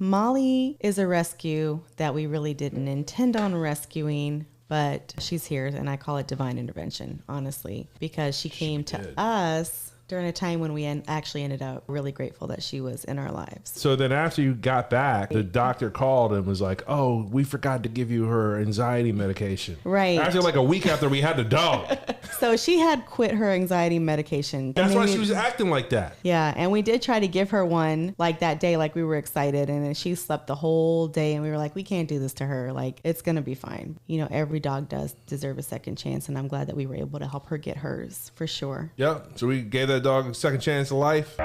Molly is a rescue that we really didn't intend on rescuing, but she's here, and I call it divine intervention, honestly, because she came to us during a time when we actually ended up really grateful that she was in our lives. So then after you got back, the doctor called and was like, oh, we forgot to give you her anxiety medication. Right. After like a week after we had the dog. So she had quit her anxiety medication. That's why she was acting like that. Yeah, and we did try to give her one like that day, like we were excited, and then she slept the whole day, and we were like, we can't do this to her. Like, it's going to be fine. You know, every dog does deserve a second chance, and I'm glad that we were able to help her get hers, for sure. Yep. So we gave that dog a second chance of life.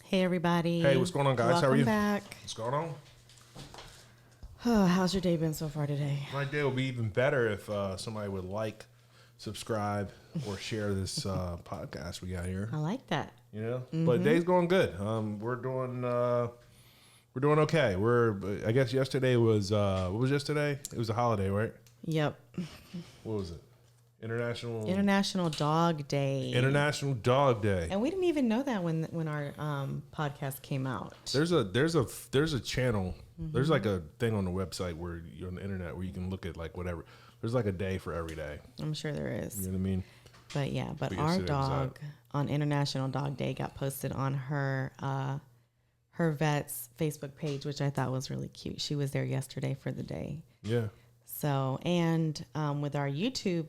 Hey, everybody. Hey, what's going on, guys? How are you? Welcome back. What's going on? Oh, how's your day been so far today? My day will be even better if somebody would like, subscribe, or share this podcast we got here. I like that. You know, but day's going good. We're doing okay. I guess yesterday was what was yesterday? It was a holiday, right? Yep. What was it? International Dog Day. International Dog Day. And we didn't even know that when our podcast came out. There's a channel. There's like a thing on the website where you're on the internet where you can look at like whatever. There's like a day for every day. I'm sure there is. You know what I mean? But yeah, our dog on International Dog Day got posted on her vet's Facebook page, which I thought was really cute. She was there yesterday for the day. Yeah. So, and with our YouTube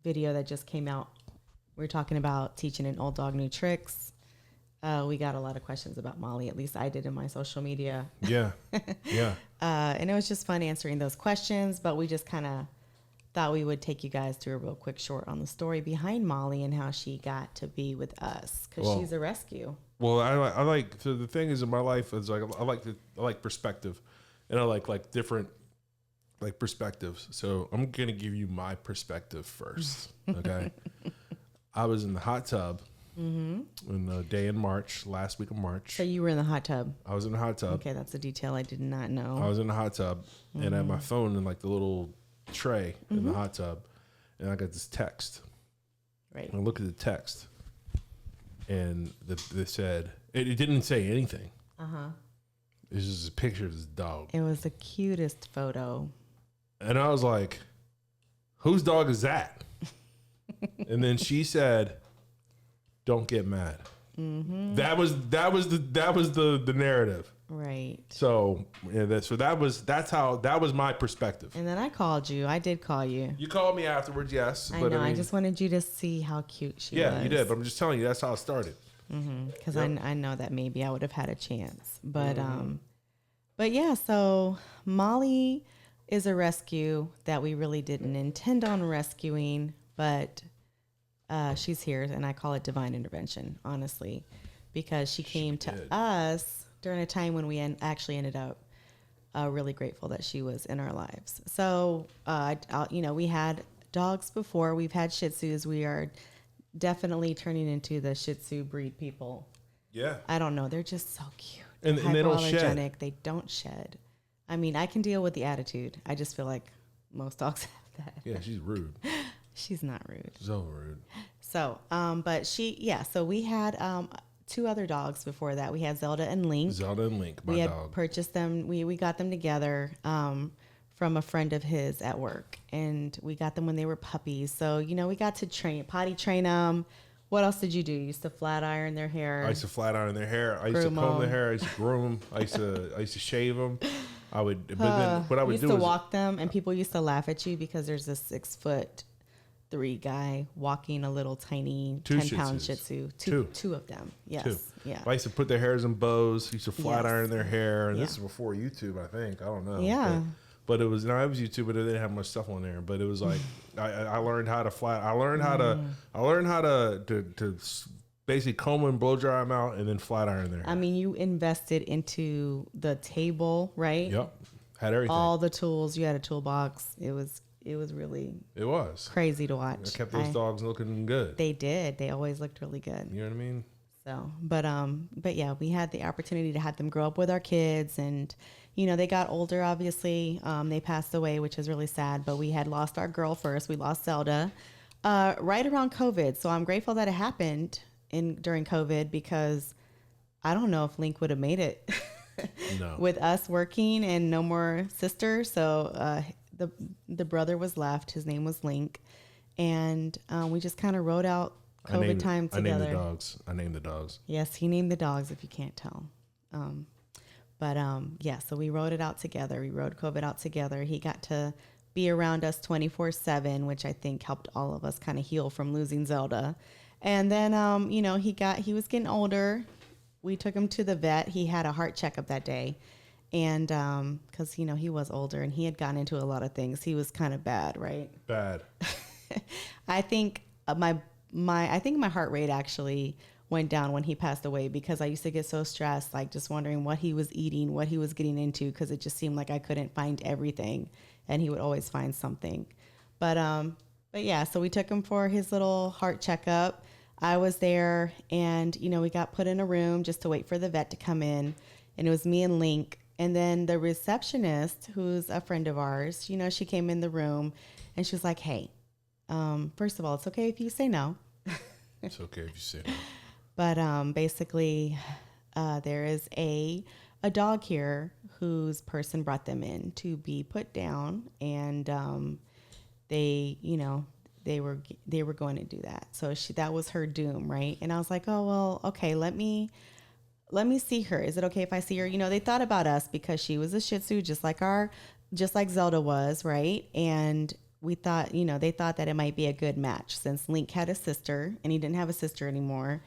video that just came out, we were talking about teaching an old dog new tricks. We got a lot of questions about Molly. At least I did in my social media. Yeah. Yeah. And it was just fun answering those questions, but we just kind of thought we would take you guys through a real quick short on the story behind Molly and how she got to be with us, because she's a rescue. Well, I like, so the thing is in my life is like, I like perspective, and I like different like perspectives. So I'm going to give you my perspective first. Okay. I was in the hot tub in the day in March, last week of March. So you were in the hot tub. I was in the hot tub. Okay. That's a detail I did not know. I was in the hot tub and I had my phone in like the little tray in the hot tub, and I got this text. Right. And I look at the text, and they said, it didn't say anything. It was just a picture of this dog. It was the cutest photo. And I was like, whose dog is that? And then she said, don't get mad. That was the narrative. Right. So yeah, that was my perspective. And then I called you. I did call you. You called me afterwards, yes. I know. I just wanted you to see how cute she was. Yeah, you did. But I'm just telling you, that's how it started. Because I know that maybe I would have had a chance. But yeah, so Molly is a rescue that we really didn't intend on rescuing, but she's here, and I call it divine intervention, honestly, because she came to us during a time when we actually ended up really grateful that she was in our lives. So, we had dogs before. We've had Shih Tzus. We are definitely turning into the Shih Tzu breed people. Yeah. I don't know. They're just so cute. And they don't shed. They don't shed. I mean, I can deal with the attitude. I just feel like most dogs have that. Yeah, she's rude. She's not rude. So rude. So, so we had 2 other dogs before that. We had Zelda and Link. Zelda and Link, my dog. We had dog. purchased them. We got them together from a friend of his at work. And we got them when they were puppies. So, we got to potty train them. What else did you do? You used to flat iron their hair. I used to flat iron their hair. I used to comb their hair. I used to groom them. I used to shave them. I would, but then what I would do is walk them, and people used to laugh at you because there's a 6'3" guy walking a little tiny 10-pound Shih Tzu. Two of them. Yes. 2. Yeah. I used to put their hairs in bows. I used to flat iron their hair. And this is before YouTube, I think. I don't know. Yeah. But it was YouTube, but it didn't have much stuff on there. But it was like I learned how to flat. I learned how to basically comb and blow dry them out and then flat iron their hair. I mean, you invested into the table, right? Yep. Had everything. All the tools. You had a toolbox. It was really crazy to watch. I kept those dogs looking good. They did. They always looked really good. You know what I mean? But yeah, we had the opportunity to have them grow up with our kids, and they got older. Obviously, they passed away, which is really sad. But we had lost our girl first. We lost Zelda right around COVID, so I'm grateful that it happened during COVID, because I don't know if Link would have made it No. with us working and no more sister. So the brother was left. His name was Link, and we just kind of rode out COVID time together. I named the dogs. Yes, he named the dogs, if you can't tell. Yeah, so we rode it out together. We rode COVID out together. He got to be around us 24/7, which I think helped all of us kind of heal from losing Zelda. And then, he was getting older. We took him to the vet. He had a heart checkup that day. And because, he was older and he had gotten into a lot of things. He was kind of bad, right? Bad. I think my heart rate actually went down when he passed away, because I used to get so stressed, like just wondering what he was eating, what he was getting into, because it just seemed like I couldn't find everything, and he would always find something. But yeah, so we took him for his little heart checkup. I was there, and we got put in a room just to wait for the vet to come in, and it was me and Link, and then the receptionist, who's a friend of ours, she came in the room, and she was like, "Hey, first of all, it's okay if you say no." It's okay if you say no. But basically, there is a dog here whose person brought them in to be put down, and they were going to do that. So that was her doom, right? And I was like, oh well, okay, let me see her. Is it okay if I see her? They thought about us because she was a Shih Tzu, just like Zelda was, right? And we thought, they thought that it might be a good match, since Link had a sister and he didn't have a sister anymore.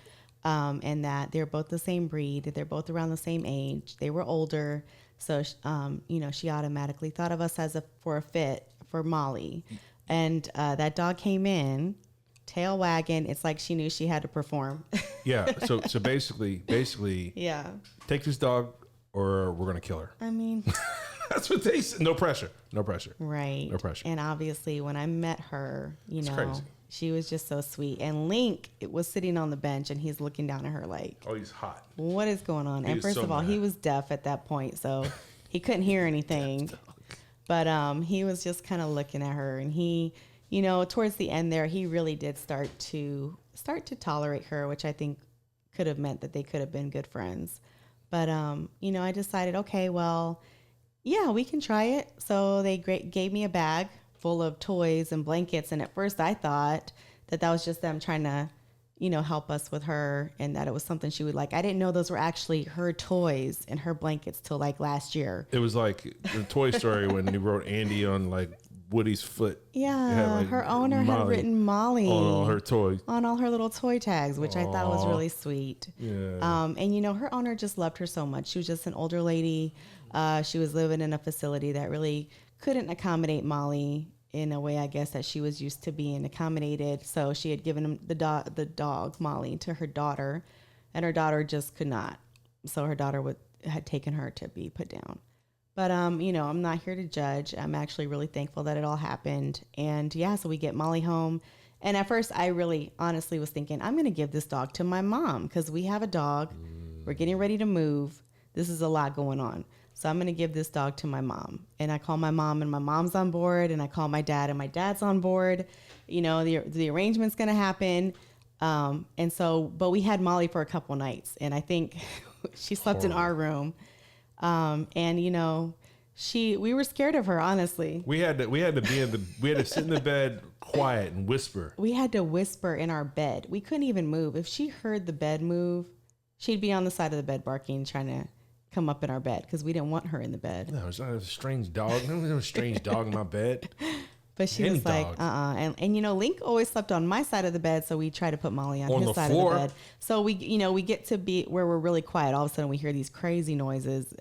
And that they're both the same breed, they're both around the same age, they were older. So, she automatically thought of us for a fit for Molly. And that dog came in, tail wagging. It's like she knew she had to perform. Yeah. So basically, Yeah. take this dog or we're going to kill her. I mean, That's what they said. No pressure. Right. No pressure. And obviously, when I met her, crazy. she was just so sweet. And Link was sitting on the bench, and he's looking down at her like, Oh, he's hot. what is going on? And is first so of all, he mad. was deaf at that point, so he couldn't hear anything. But he was just kind of looking at her, and he, towards the end there, he really did start to tolerate her, which I think could have meant that they could have been good friends. But I decided, okay, well, yeah, we can try it. So they gave me a bag full of toys and blankets, and at first I thought that was just them trying to, help us with her, and that it was something she would like. I didn't know those were actually her toys and her blankets till like last year. It was like the Toy Story when he wrote Andy on like Woody's foot. Yeah, It had, like, her owner had written Molly on all her toys. on all her little toy tags, which I thought was really sweet. Yeah. And her owner just loved her so much. She was just an older lady. She was living in a facility that really couldn't accommodate Molly in a way, I guess, that she was used to being accommodated. So she had given him the dog Molly to her daughter, and her daughter just could not. So her daughter had taken her to be put down. But I'm not here to judge. I'm actually really thankful that it all happened. And yeah, so we get Molly home. And at first, I really honestly was thinking, I'm going to give this dog to my mom, because we have a dog. We're getting ready to move. This is a lot going on. So I'm going to give this dog to my mom. And I call my mom, and my mom's on board. And I call my dad, and my dad's on board. The arrangement's going to happen. But we had Molly for a couple nights, and I think she slept in our room. We were scared of her, honestly. We had to sit in the bed quiet and whisper. We had to whisper in our bed. We couldn't even move. If she heard the bed move, she'd be on the side of the bed barking, trying to come up in our bed, because we didn't want her in the bed. No, it's not a strange dog. There was no strange dog in my bed. But she was like, And Link always slept on my side of the bed, so we try to put Molly on his side floor. of the bed. So we get to be where we're really quiet. All of a sudden we hear these crazy noises.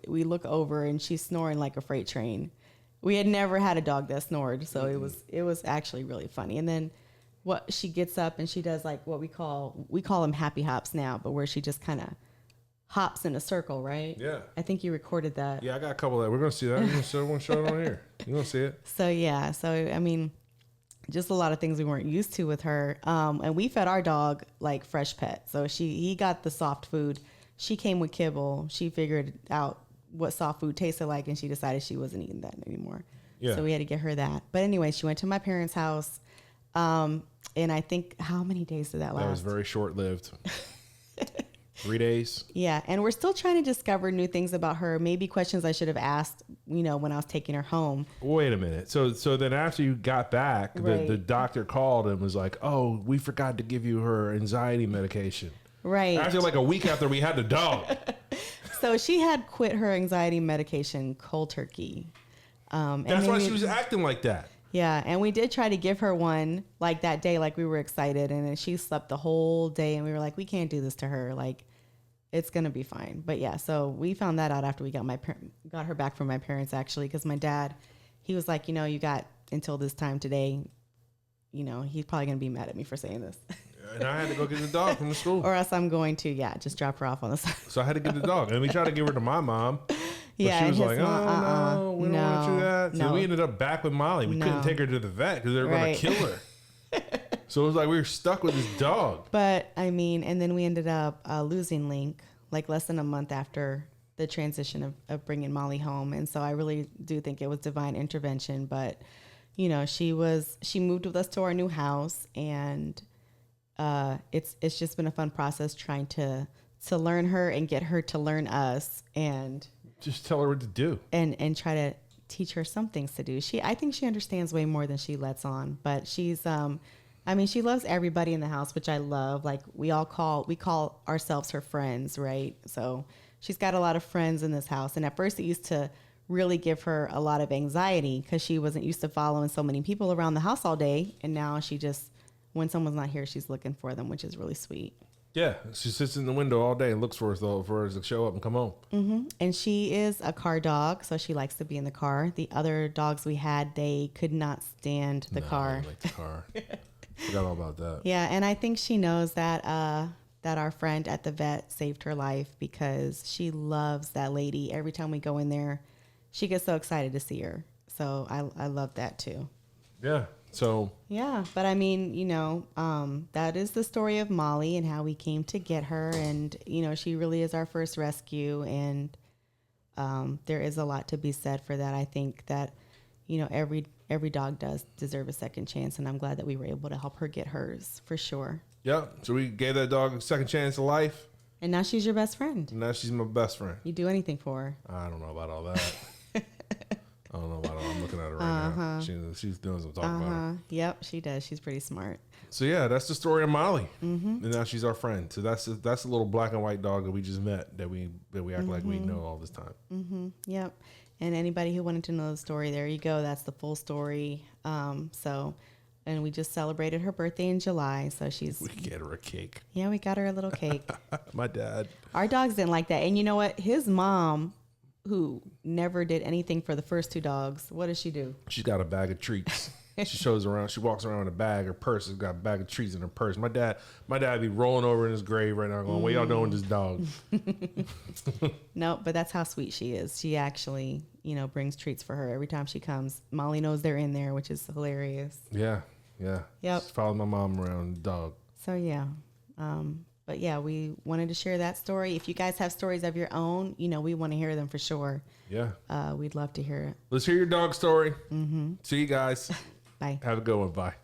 We look over, and she's snoring like a freight train. We had never had a dog that snored, so it was actually really funny. And then she gets up and she does like what we call them happy hops now, but where she just kind of hops in a circle, right? Yeah. I think you recorded that. Yeah, I got a couple of that. We're going to see that. We're going to show it on here. You're going to see it. So, yeah. So, I mean, just a lot of things we weren't used to with her. And we fed our dog like fresh pet. So he got the soft food. She came with kibble. She figured out what soft food tasted like, and she decided she wasn't eating that anymore. Yeah. So we had to get her that. But anyway, she went to my parents' house. And I think, how many days did that last? That was very short-lived. 3 days. Yeah, and we're still trying to discover new things about her. Maybe questions I should have asked, when I was taking her home. Wait a minute. So then after you got back, Right. the doctor called and was like, "Oh, we forgot to give you her anxiety medication." Right. Actually, like a week after we had the dog. So she had quit her anxiety medication cold turkey. And That's then why we- she was acting like that. Yeah, and we did try to give her one like that day, like we were excited, and then she slept the whole day, and we were like, we can't do this to her, like it's gonna be fine. But yeah, so we found that out after we got got her back from my parents, actually, because my dad, he was like, you got until this time today, he's probably gonna be mad at me for saying this, And I had to go get the dog from the school. or else I'm going to just drop her off on the side. So I had to get the dog. And we tried to give her to my mom. But Yeah, she was and his like, mom, no, we don't want to do that. So no. we ended up back with Molly. We couldn't No. take her to the vet because they were Right. going to kill her. So it was like we were stuck with this dog. But I mean, and then we ended up losing Link like less than a month after the transition of bringing Molly home. And so I really do think it was divine intervention. But, she moved with us to our new house, and it's just been a fun process trying to learn her and get her to learn us, and Just tell her what to do. and try to teach her some things to do. I think she understands way more than she lets on, but she's she loves everybody in the house, which I love. Like we call ourselves her friends, right? So she's got a lot of friends in this house. And at first it used to really give her a lot of anxiety because she wasn't used to following so many people around the house all day. And now she just, when someone's not here, she's looking for them, which is really sweet. Yeah. She sits in the window all day and looks for us to show up and come home. Mm-hmm. And she is a car dog, so she likes to be in the car. The other dogs we had, they could not stand the car. I like the car. Forgot all about that. Yeah, and I think she knows that that our friend at the vet saved her life because she loves that lady. Every time we go in there, she gets so excited to see her. So I love that too. Yeah. So Yeah, but I mean, that is the story of Molly and how we came to get her. And, she really is our first rescue. And there is a lot to be said for that. I think that, every dog does deserve a second chance. And I'm glad that we were able to help her get hers for sure. yeah. So we gave that dog a second chance of life. And now she's your best friend. And now she's my best friend. You do anything for her. I don't know about all that. I don't know about all. I'm looking at her right now. She's doing some talking about her. Yep, she does. She's pretty smart. So yeah, that's the story of Molly, and now she's our friend. So that's a little black and white dog that we just met that we act like we know all this time. Yep. And anybody who wanted to know the story, there you go. That's the full story. And we just celebrated her birthday in July. So We get her a cake. yeah, we got her a little cake. My dad. Our dogs didn't like that. And you know what? His mom, who never did anything for the first two dogs, what does she do? She's got a bag of treats. She shows around. She walks around with a bag. Her purse has got a bag of treats in her purse. My dad be rolling over in his grave right now, going, "What y'all doing with this dog?" No, but that's how sweet she is. She actually, brings treats for her every time she comes. Molly knows they're in there, which is hilarious. Yeah, yeah. Yep. Just followed my mom around the dog. So yeah. But yeah, we wanted to share that story. If you guys have stories of your own, we want to hear them for sure. Yeah. We'd love to hear it. Let's hear your dog story. See you guys. Bye. Have a good one. Bye.